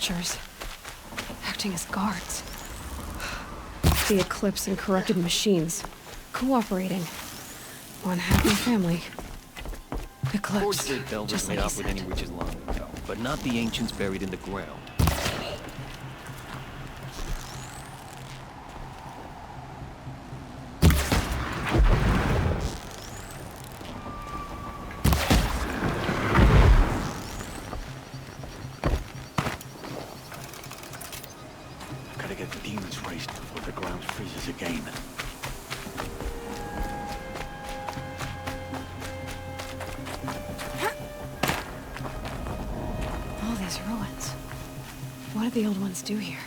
watchers, acting as guards. The Eclipse and corrupted machines, cooperating. One happy family. Eclipse, Forge Gate Delvers just made like off he with any said. witches long ago, but not the ancients buried in the ground. Gotta get the demons raised before the ground freezes again. All these ruins. What did the old ones do here?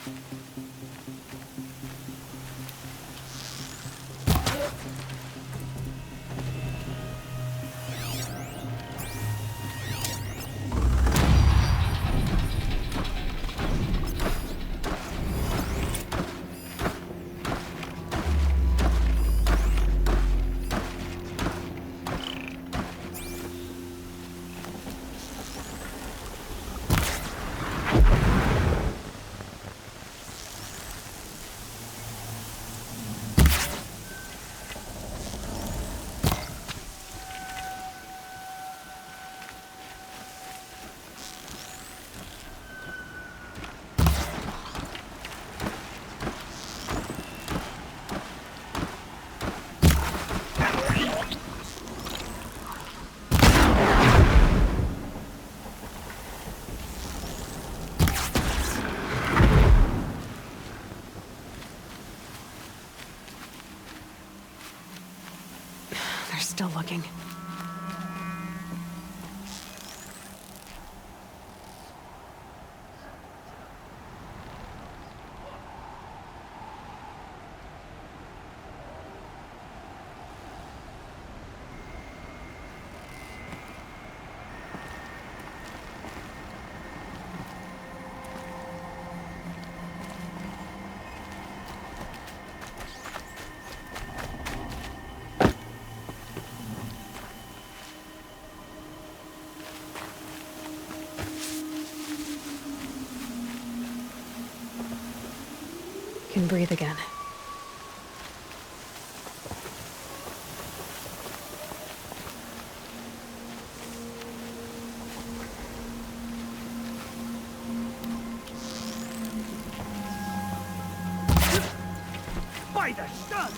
They're still looking. Can breathe again. By the sun!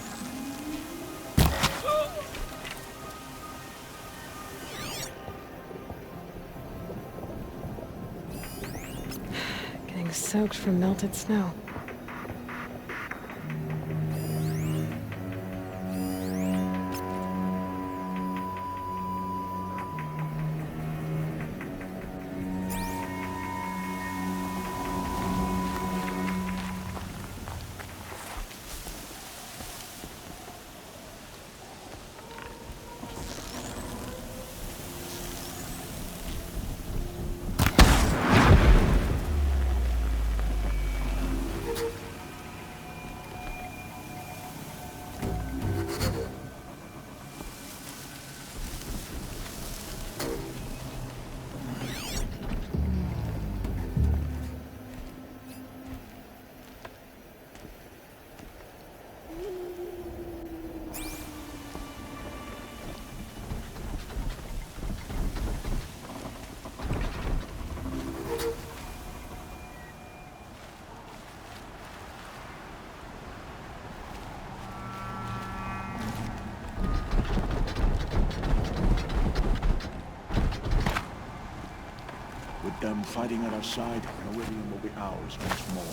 Getting soaked from melted snow. With them fighting at our side, Meridian will be ours once more.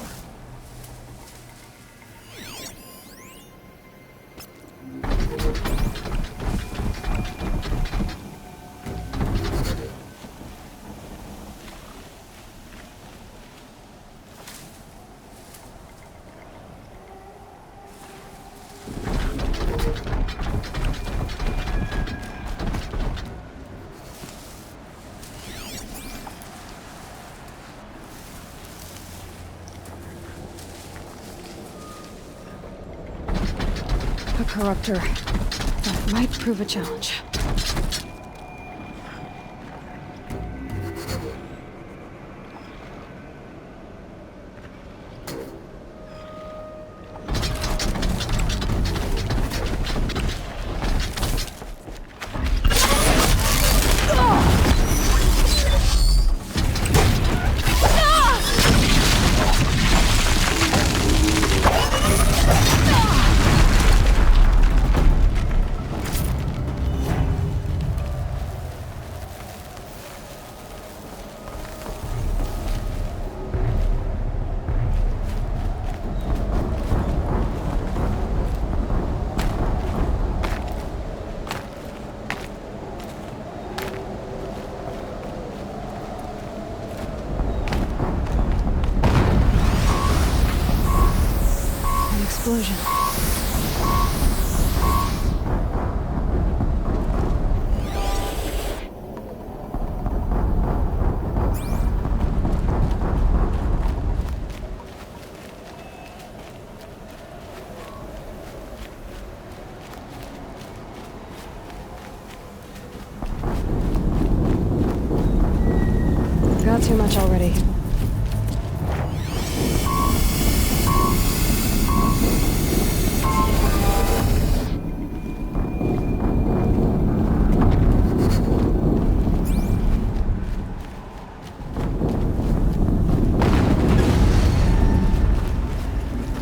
A corruptor. That might prove a challenge. too much already.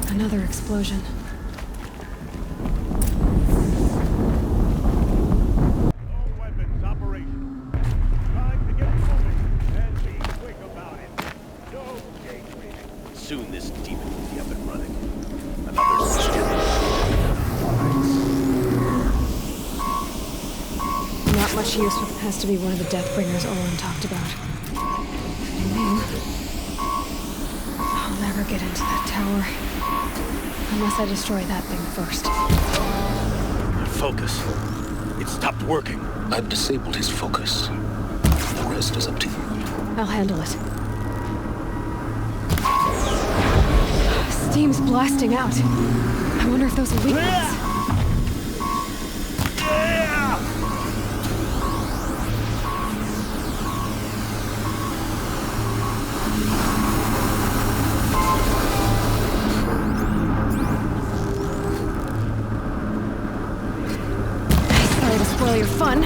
Another explosion. All weapons operational. Time to get moving and be quick about it. No daydreaming. Soon this demon will be up and running. Another system. Not much use, but has to be one of the Deathbringers Olin talked about. And name. I'll never get into that tower. Unless I destroy that thing first. Focus. It stopped working. I've disabled his focus. The rest is up to you. I'll handle it. Steam's blasting out. I wonder if those are weak points. Sorry to spoil your fun.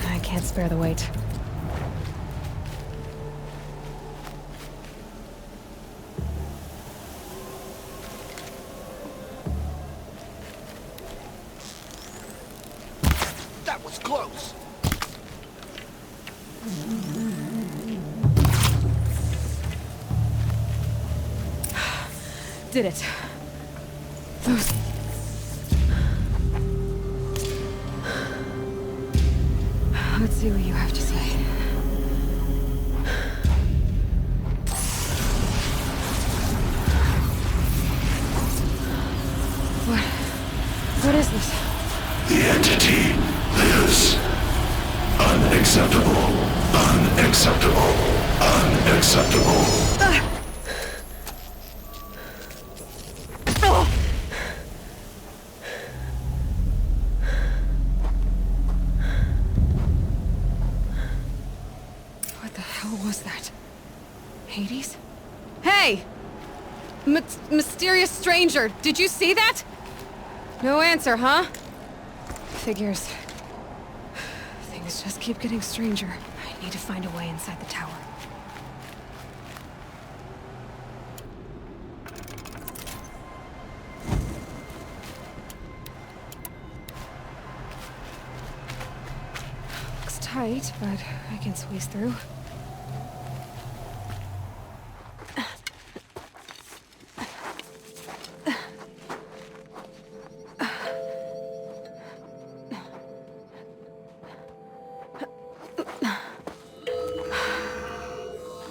I can't spare the weight. That was close. Did it. Those... Let's see what you have to say. What is this? The entity lives. Unacceptable. Unacceptable. Unacceptable. What the hell was that? Hades? Hey! Mysterious stranger, did you see that? No answer, huh? Figures. Things just keep getting stranger. I need to find a way inside the tower. Looks tight, but I can squeeze through.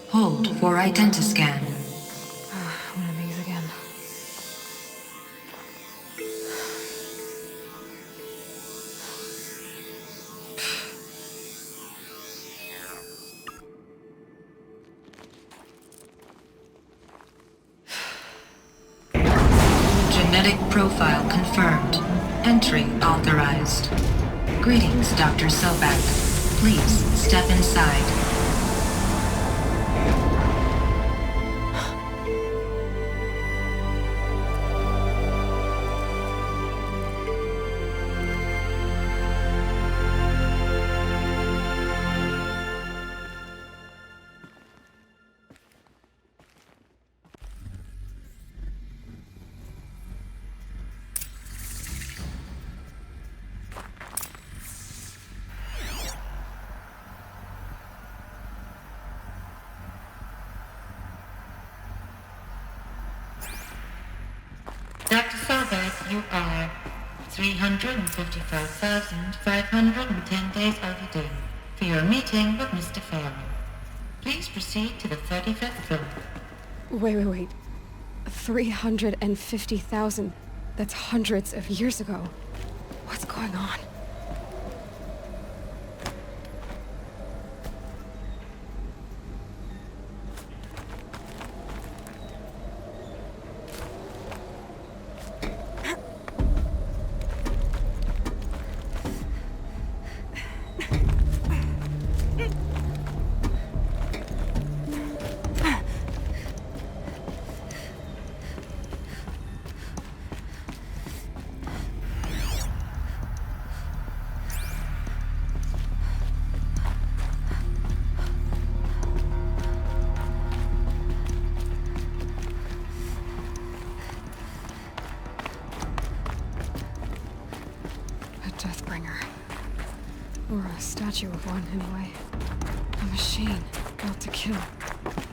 Hold for identiscan. One of these again. Genetic profile confirmed. Entry authorized. Greetings, Dr. Sobek. Please step inside. are 355,510 days overdue for your meeting with Mr. Farrell. Please proceed to the 35th floor. Wait. 350,000. That's hundreds of years ago. What's going on? Deathbringer. Or a statue of one, anyway. A machine, built to kill.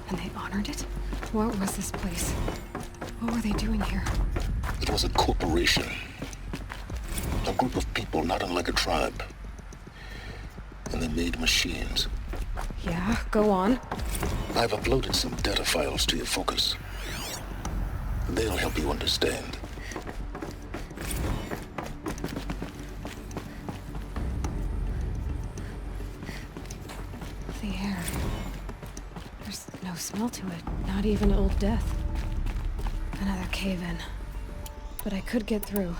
And they honored it? What was this place? What were they doing here? It was a corporation. A group of people not unlike a tribe. And they made machines. Yeah, go on. I've uploaded some data files to your Focus. They'll help you understand. The air. There's no smell to it. Not even Old Death. Another cave-in. But I could get through.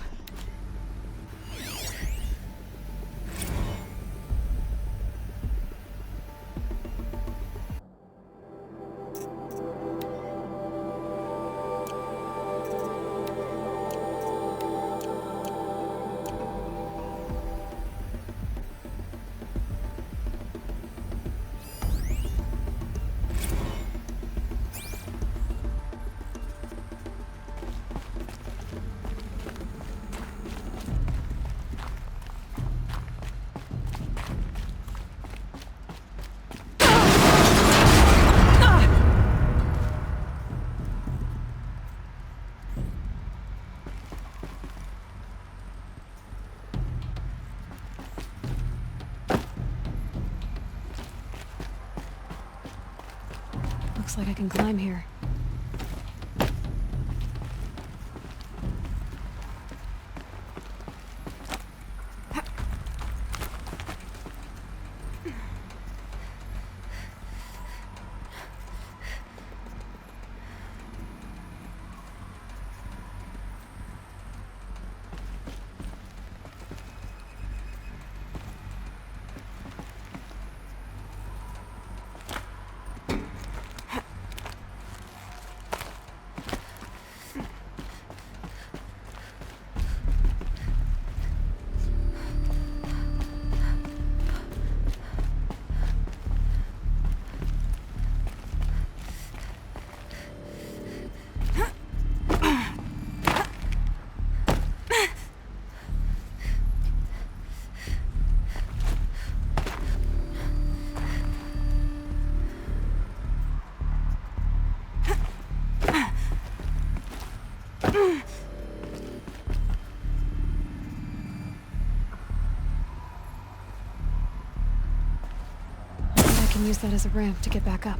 Looks like I can climb here. I can use that as a ramp to get back up.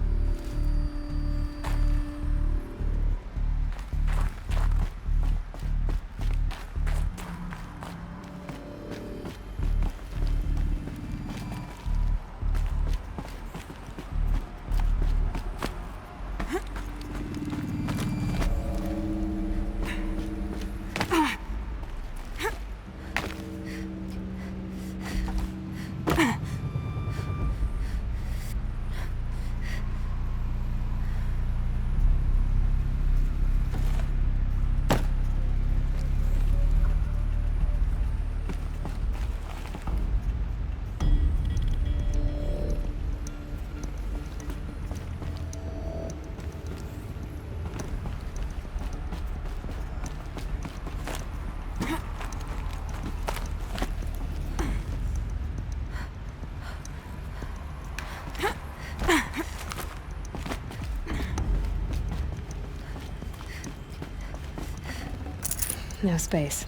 No space.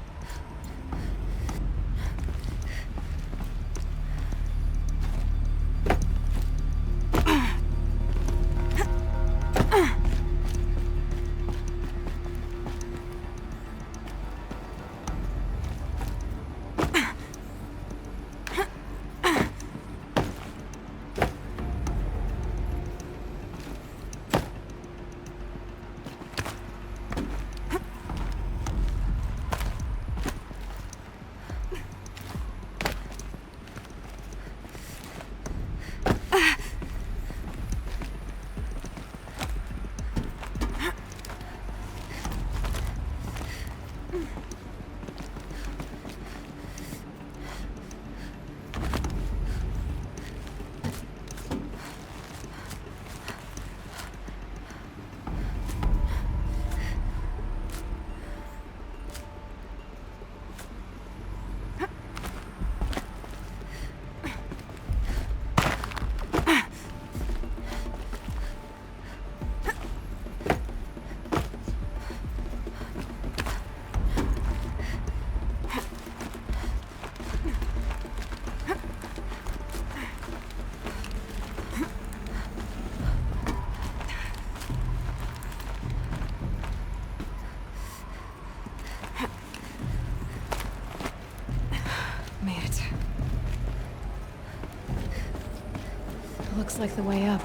Looks like the way up.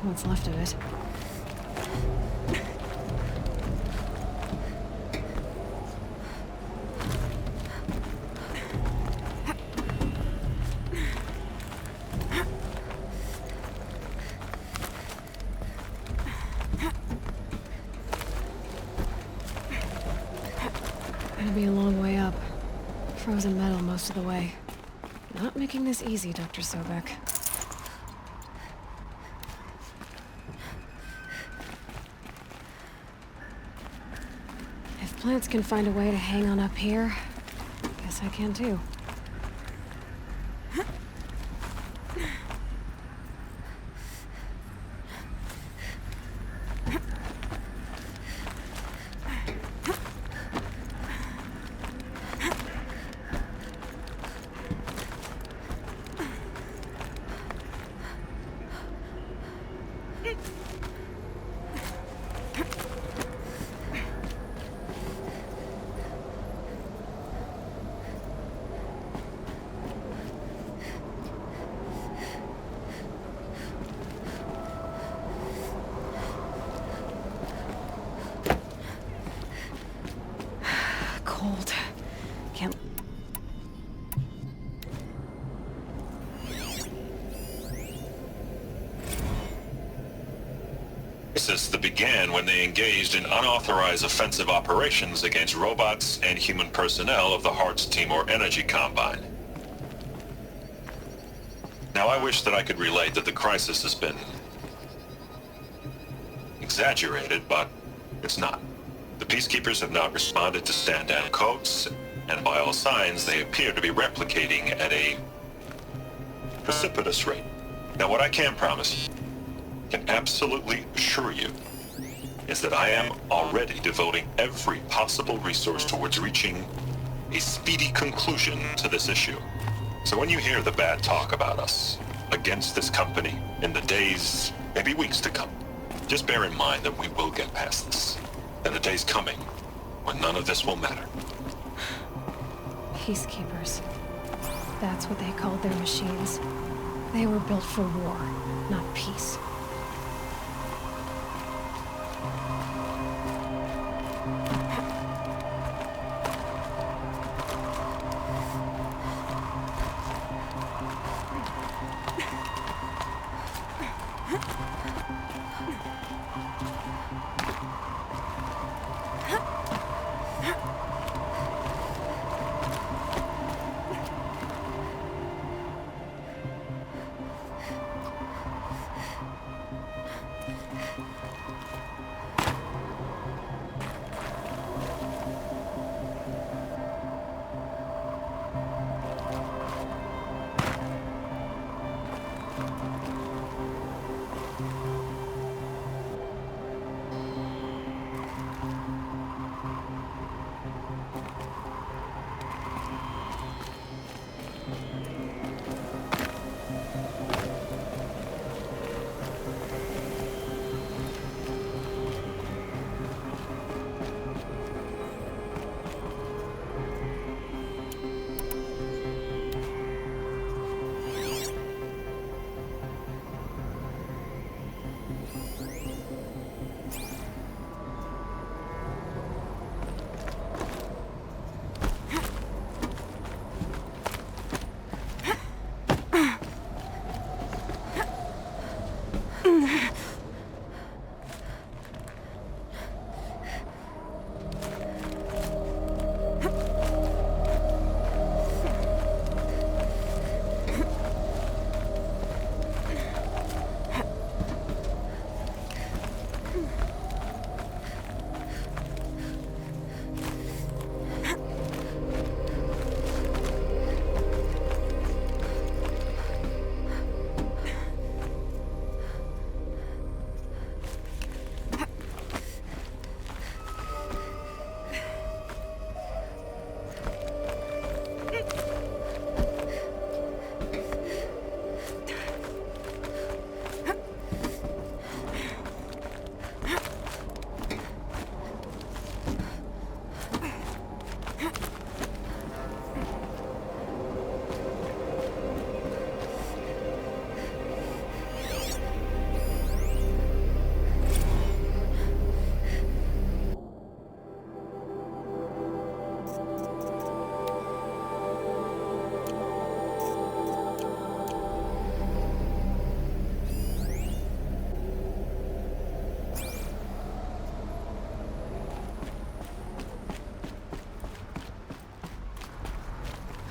What's left of it. Gonna be a long way up. Frozen metal most of the way. Not making this easy, Dr. Sobek. If plants can find a way to hang on up here, guess I can too. Cold. Can't... Crisis that began when they engaged in unauthorized offensive operations against robots and human personnel of the Hearts Timor Energy Combine. Now I wish that I could relate that the crisis has been exaggerated, but it's not. The Peacekeepers have not responded to stand-down codes, and by all signs they appear to be replicating at a precipitous rate. Now what I can promise you, can absolutely assure you, is that I am already devoting every possible resource towards reaching a speedy conclusion to this issue. So when you hear the bad talk about us against this company in the days, maybe weeks to come, just bear in mind that we will get past this. And the day's coming when none of this will matter. Peacekeepers. That's what they called their machines. They were built for war, not peace.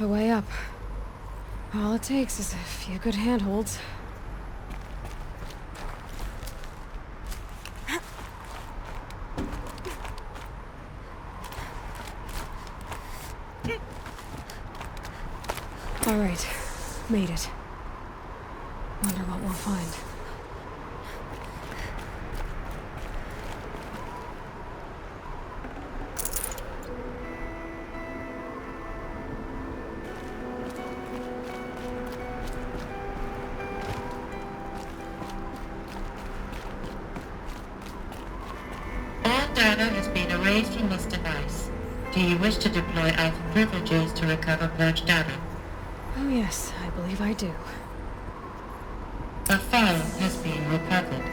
A way up. All it takes is a few good handholds. All right, made it. Wonder what we'll find. All data has been erased from this device. Do you wish to deploy Alpha privileges to recover purged data? Oh yes, I believe I do. A file has been recovered.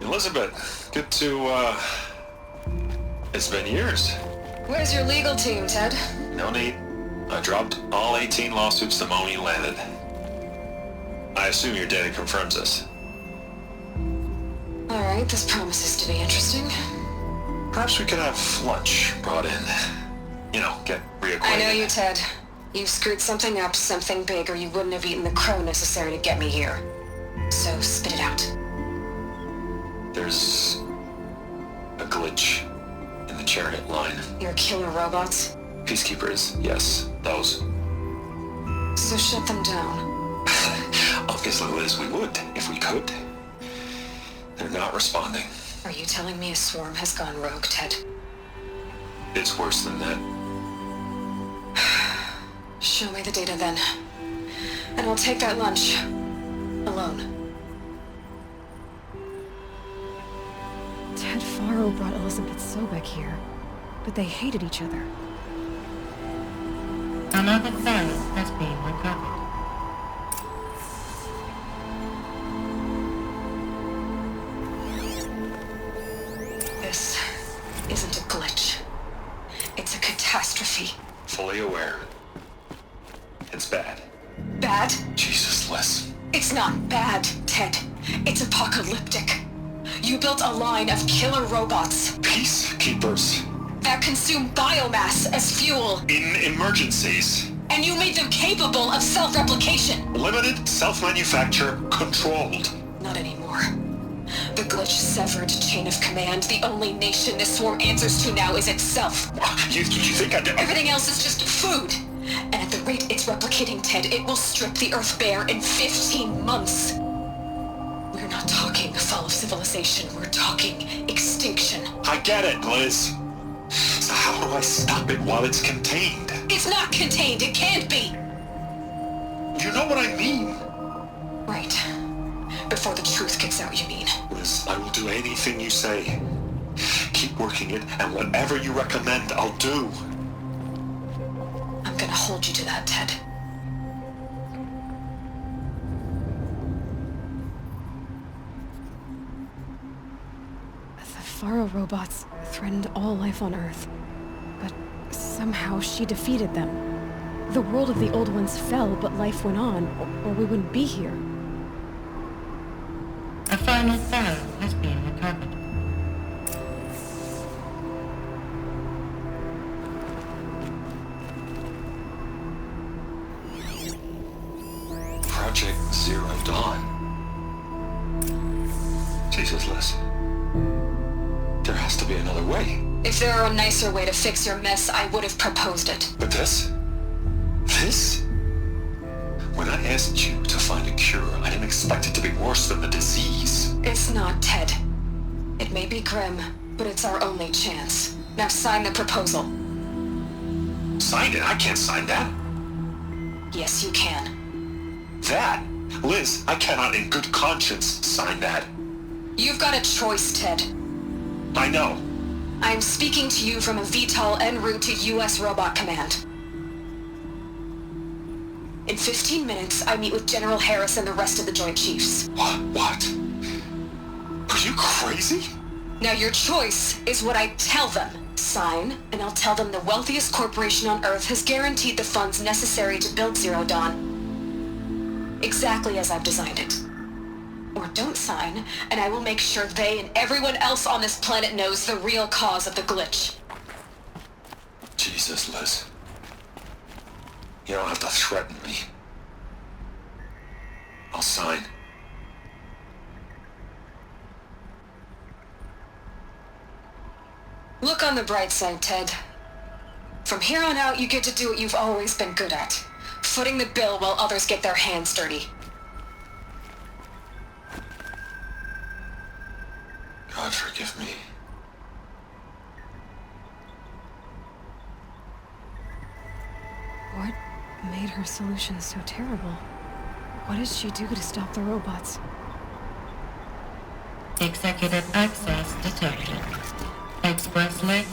Elizabeth, good to, it's been years. Where's your legal team, Ted? No need. I dropped all 18 lawsuits the moment you landed. I assume your data confirms this. Alright, this promises to be interesting. Perhaps we could have lunch brought in. You know, get reacquainted. I know you, Ted. You've screwed something up, something big, or you wouldn't have eaten the crow necessary to get me here. So, spit it out. There's a glitch in the chariot line. Your killer robots? Peacekeepers, yes, those. So shut them down. Obviously, Liz, we would, if we could. They're not responding. Are you telling me a swarm has gone rogue, Ted? It's worse than that. Show me the data then. And I'll take that lunch. Alone. Ted Faro brought Elizabeth Sobek here, but they hated each other. Another file has been recovered. This isn't a glitch. It's a catastrophe. Fully aware. It's bad. Bad? Jesus, Liz. It's not bad, Ted. It's apocalyptic. You built a line of killer robots Peacekeepers. that consume biomass as fuel, In emergencies. and you made them capable of self-replication. Limited, self-manufacture, controlled. Not anymore. The glitch severed chain of command. The only nation this swarm answers to now is itself. You think I'd... Everything else is just food. And at the rate it's replicating, Ted, it will strip the Earth bare in 15 months. We're not talking fall of civilization. We're talking extinction. I get it, Liz. So how do I stop it while it's contained? It's not contained. It can't be. You know what I mean? Right. Before the truth gets out, you mean? Liz, I will do anything you say. Keep working it, and whatever you recommend, I'll do. I'm gonna hold you to that, Ted. The Faro robots threatened all life on Earth, but somehow she defeated them. The world of the old ones fell, but life went on, or we wouldn't be here. A final file has been recovered. Project Zero Dawn. Jesus, Liz. There has to be another way. If there were a nicer way to fix your mess, I would have proposed it. But this? This? When I asked you to find a cure, I didn't expect it to be worse than the disease. It's not, Ted. It may be grim, but it's our only chance. Now sign the proposal. Sign it? I can't sign that. Yes, you can. That? Liz, I cannot in good conscience sign that. You've got a choice, Ted. I know. I'm speaking to you from a VTOL en route to U.S. Robot Command. In 15 minutes, I meet with General Harris and the rest of the Joint Chiefs. What? Are you crazy? Now your choice is what I tell them. Sign, and I'll tell them the wealthiest corporation on Earth has guaranteed the funds necessary to build Zero Dawn. Exactly as I've designed it. Or don't sign, and I will make sure they and everyone else on this planet knows the real cause of the glitch. Jesus, Liz. You don't have to threaten me. I'll sign. Look on the bright side, Ted. From here on out, you get to do what you've always been good at. Footing the bill while others get their hands dirty. God forgive me. What made her solution so terrible? What did she do to stop the robots? Executive access detected. Expressly.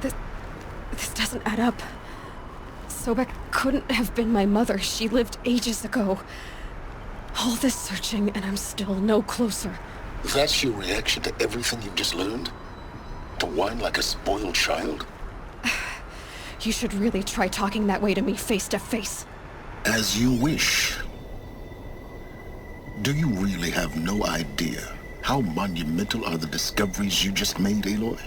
This doesn't add up. Sobek couldn't have been my mother. She lived ages ago. All this searching, and I'm still no closer. That's your reaction to everything you've just learned? To whine like a spoiled child? You should really try talking that way to me face to face. As you wish. Do you really have no idea how monumental are the discoveries you just made, Aloy?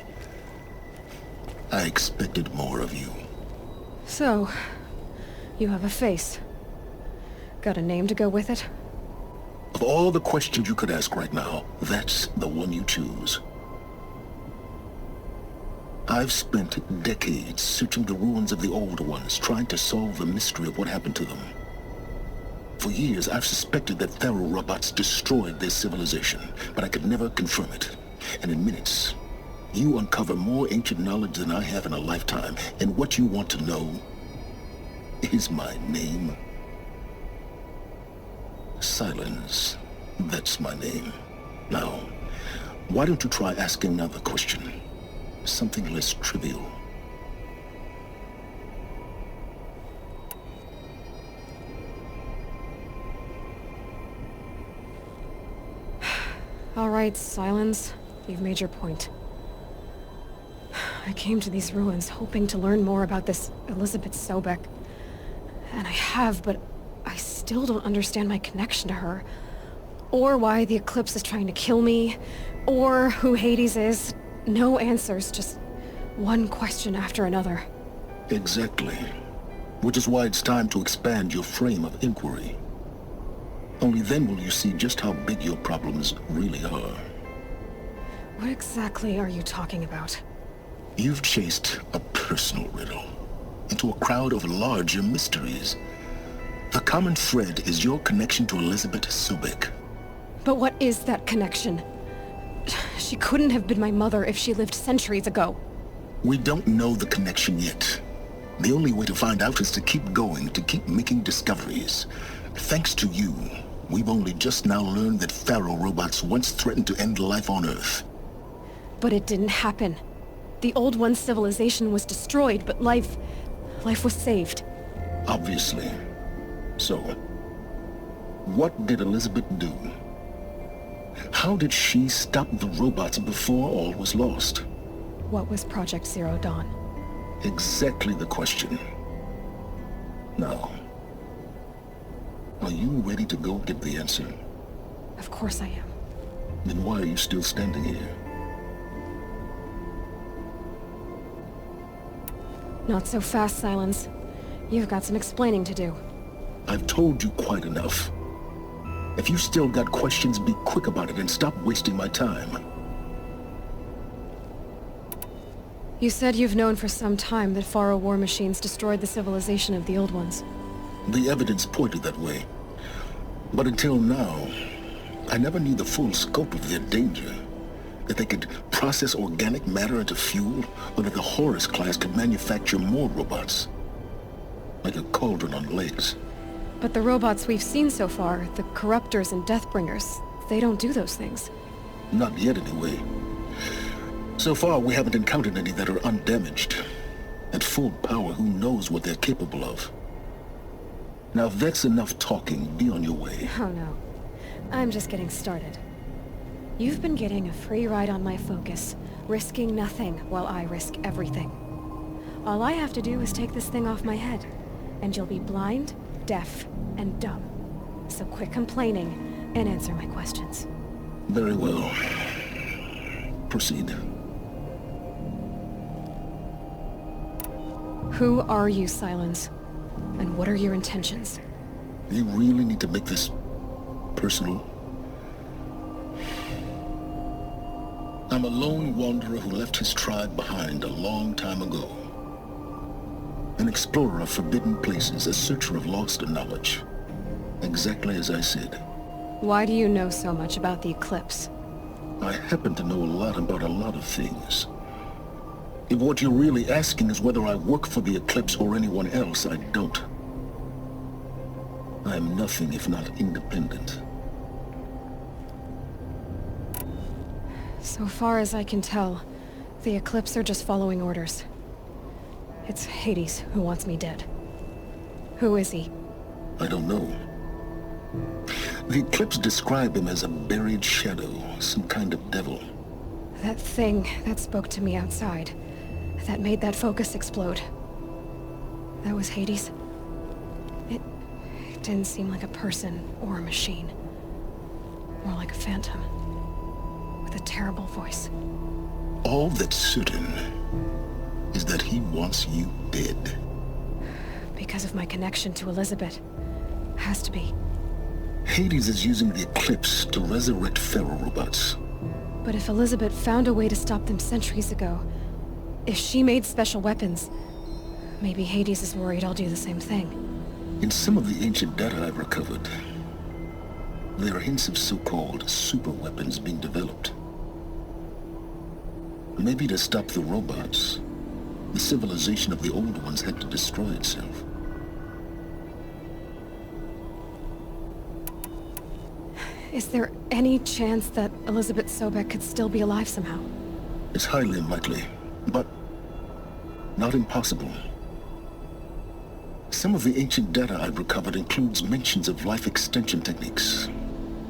I expected more of you. So, you have a face. Got a name to go with it? Of all the questions you could ask right now, that's the one you choose. I've spent decades searching the ruins of the Old Ones, trying to solve the mystery of what happened to them. For years, I've suspected that Faro robots destroyed their civilization, but I could never confirm it. And in minutes, you uncover more ancient knowledge than I have in a lifetime, and what you want to know is my name. Silence. That's my name. Now, why don't you try asking another question? Something less trivial. All right, Silence. You've made your point. I came to these ruins hoping to learn more about this Elizabeth Sobek. And I have, but I still don't understand my connection to her. Or why the Eclipse is trying to kill me. Or who Hades is. No answers, just one question after another. Exactly. Which is why it's time to expand your frame of inquiry. Only then will you see just how big your problems really are. What exactly are you talking about? You've chased a personal riddle into a crowd of larger mysteries. The common thread is your connection to Elizabeth Sobek. But what is that connection? She couldn't have been my mother if she lived centuries ago. We don't know the connection yet. The only way to find out is to keep going, to keep making discoveries. Thanks to you, we've only just now learned that Faro robots once threatened to end life on Earth. But it didn't happen. The Old One's civilization was destroyed, but life was saved. Obviously. So, what did Elizabeth do? How did she stop the robots before all was lost? What was Project Zero Dawn? Exactly the question. Now, are you ready to go get the answer? Of course I am. Then why are you still standing here? Not so fast, Silence. You've got some explaining to do. I've told you quite enough. If you still got questions, be quick about it and stop wasting my time. You said you've known for some time that Faro war machines destroyed the civilization of the Old Ones. The evidence pointed that way. But until now, I never knew the full scope of their danger. That they could process organic matter into fuel, or that the Horus class could manufacture more robots. Like a cauldron on legs. But the robots we've seen so far, the Corruptors and Deathbringers, they don't do those things. Not yet, anyway. So far, we haven't encountered any that are undamaged. At full power, who knows what they're capable of? Now, if that's enough talking, be on your way. Oh no. I'm just getting started. You've been getting a free ride on my focus, risking nothing while I risk everything. All I have to do is take this thing off my head, and you'll be blind, deaf, and dumb. So quit complaining and answer my questions. Very well. Proceed. Who are you, Silence? And what are your intentions? You really need to make this personal? I'm a lone wanderer who left his tribe behind a long time ago. An explorer of forbidden places, a searcher of lost knowledge. Exactly as I said. Why do you know so much about the Eclipse? I happen to know a lot about a lot of things. If what you're really asking is whether I work for the Eclipse or anyone else, I don't. I am nothing if not independent. So far as I can tell, the Eclipse are just following orders. It's Hades who wants me dead. Who is he? I don't know. The Eclipse describe him as a buried shadow, some kind of devil. That thing that spoke to me outside, that made that focus explode. That was Hades? It didn't seem like a person or a machine. More like a phantom. With a terrible voice. All that's certain is that he wants you dead. Because of my connection to Elizabeth. Has to be. Hades is using the Eclipse to resurrect ferrorobots. But if Elizabeth found a way to stop them centuries ago, if she made special weapons, maybe Hades is worried I'll do the same thing. In some of the ancient data I've recovered, there are hints of so-called super weapons being developed. Maybe to stop the robots, the civilization of the old ones had to destroy itself. Is there any chance that Elizabeth Sobek could still be alive somehow? It's highly unlikely, but not impossible. Some of the ancient data I've recovered includes mentions of life extension techniques.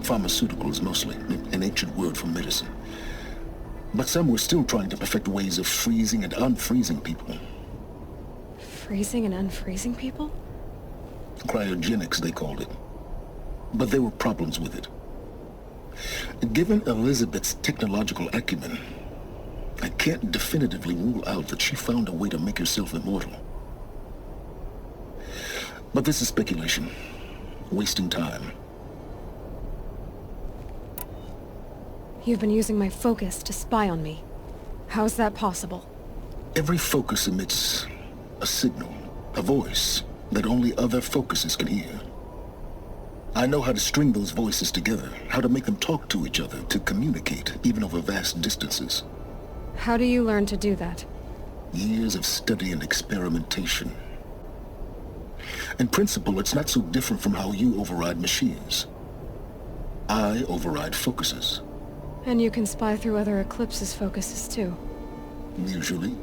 Pharmaceuticals mostly, an ancient word for medicine. But some were still trying to perfect ways of freezing and unfreezing people. Freezing and unfreezing people? Cryogenics, they called it. But there were problems with it. Given Elizabeth's technological acumen, I can't definitively rule out that she found a way to make herself immortal. But this is speculation. Wasting time. You've been using my focus to spy on me. How's that possible? Every focus emits a signal, a voice, that only other focuses can hear. I know how to string those voices together, how to make them talk to each other, to communicate, even over vast distances. How do you learn to do that? Years of study and experimentation. In principle, it's not so different from how you override machines. I override focuses. And you can spy through other Eclipse's focuses too. Usually.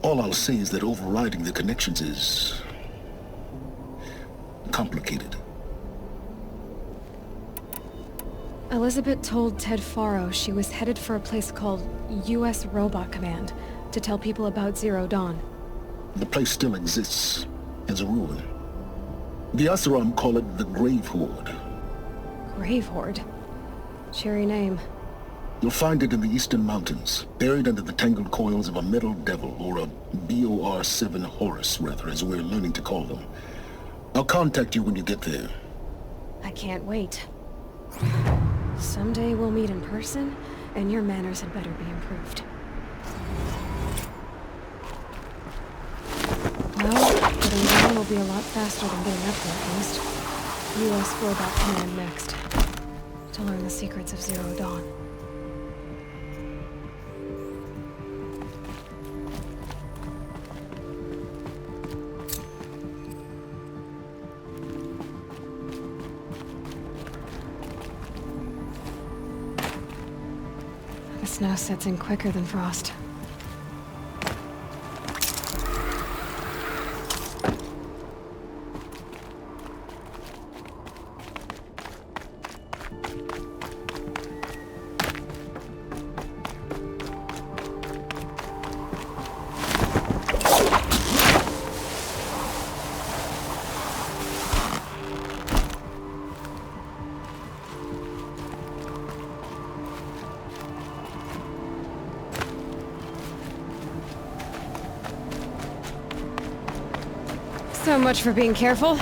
All I'll say is that overriding the connections is complicated. Elizabeth told Ted Faro she was headed for a place called U.S. Robot Command to tell people about Zero Dawn. The place still exists as a ruin. The Oseram call it the Grave Horde. Grave Horde? Cheery name. You'll find it in the Eastern Mountains, buried under the tangled coils of a metal devil, or a BOR-7 Horus, rather, as we're learning to call them. I'll contact you when you get there. I can't wait. Someday we'll meet in person, and your manners had better be improved. Well, getting down will be a lot faster than getting up there, at least. U.S. Robot Command next. To learn the secrets of Zero Dawn. The snow sets in quicker than frost. So much for being careful.